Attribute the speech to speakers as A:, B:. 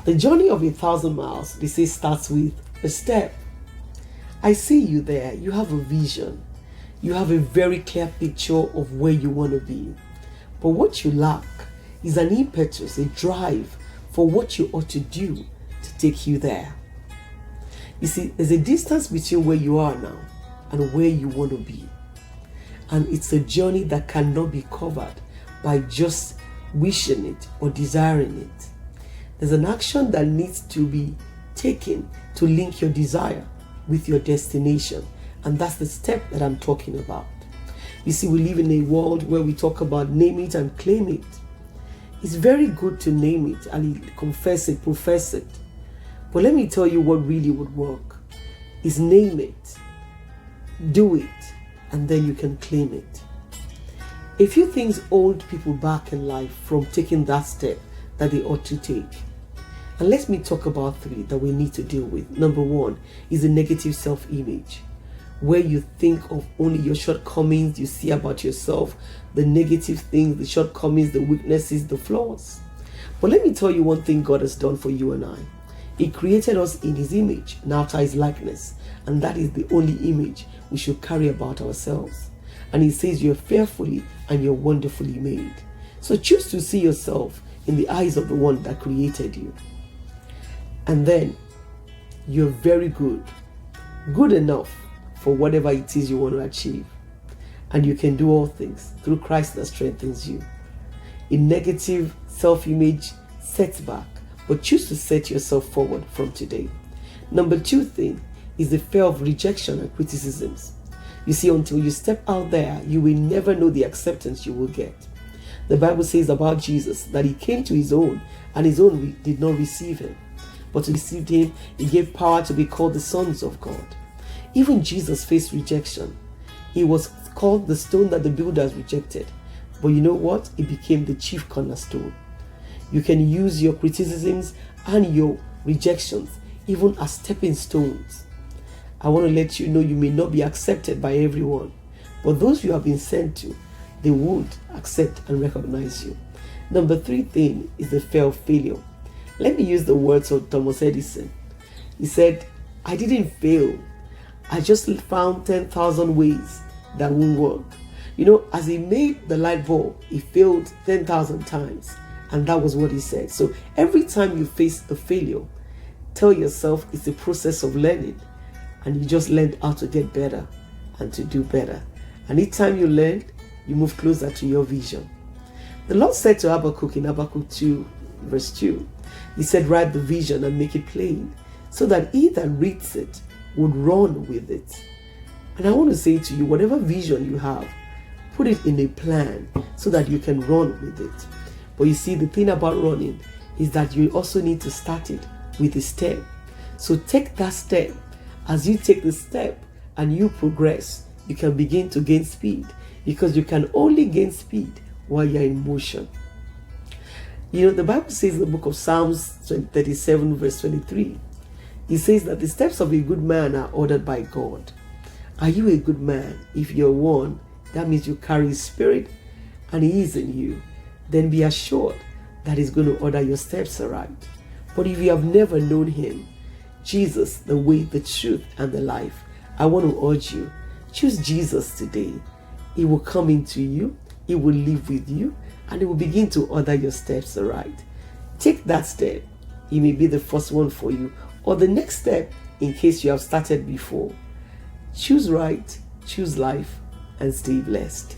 A: The journey of 1,000 miles, they say, starts with a step. I see you there. You have a vision. You have a very clear picture of where you want to be. But what you lack is an impetus, a drive for what you ought to do to take you there. You see, there's a distance between where you are now and where you want to be. And it's a journey that cannot be covered by just wishing it or desiring it. There's an action that needs to be taken to link your desire with your destination. And that's the step that I'm talking about. You see, we live in a world where we talk about name it and claim it. It's very good to name it and confess it, profess it. But let me tell you what really would work is name it, do it, and then you can claim it. A few things hold people back in life from taking that step that they ought to take. And let me talk about 3 that we need to deal with. Number 1 is a negative self-image, where you think of only your shortcomings, you see about yourself, the negative things, the shortcomings, the weaknesses, the flaws. But let me tell you one thing God has done for you and I. He created us in His image and after His likeness, and that is the only image we should carry about ourselves. And He says you're fearfully and you're wonderfully made. So choose to see yourself in the eyes of the one that created you. And then you're very good enough for whatever it is you want to achieve. And you can do all things through Christ that strengthens you. A negative self-image sets back, but choose to set yourself forward from today. Number 2 thing is the fear of rejection and criticisms. You see, until you step out there, you will never know the acceptance you will get. The Bible says about Jesus that He came to His own, and His own did not receive Him. But to receive Him, He gave power to be called the sons of God. Even Jesus faced rejection. He was called the stone that the builders rejected. But you know what? He became the chief cornerstone. You can use your criticisms and your rejections even as stepping stones. I want to let you know you may not be accepted by everyone, but those you have been sent to, they would accept and recognize you. Number 3 thing is the fear of failure. Let me use the words of Thomas Edison. He said, I didn't fail. I just found 10,000 ways that won't work. You know, as he made the light bulb, he failed 10,000 times. And that was what he said. So every time you face a failure, tell yourself it's a process of learning. And you just learned how to get better and to do better. And each time you learn, you move closer to your vision. The Lord said to Habakkuk in Habakkuk 2, verse 2, He said, write the vision and make it plain, so that he that reads it would run with it. And I want to say to you, whatever vision you have, put it in a plan so that you can run with it. But you see, the thing about running is that you also need to start it with a step. So take that step. As you take the step and you progress, you can begin to gain speed, because you can only gain speed while you're in motion. You know, the Bible says in the book of Psalms 37 verse 23, it says that the steps of a good man are ordered by God. Are you a good man? If you're one, that means you carry His Spirit and He is in you. Then be assured that He's going to order your steps aright. But if you have never known Him, Jesus, the way, the truth, and the life, I want to urge you, choose Jesus today. He will come into you, He will live with you, and He will begin to order your steps aright. Take that step. It may be the first one for you, or the next step in case you have started before. Choose right, choose life, and stay blessed.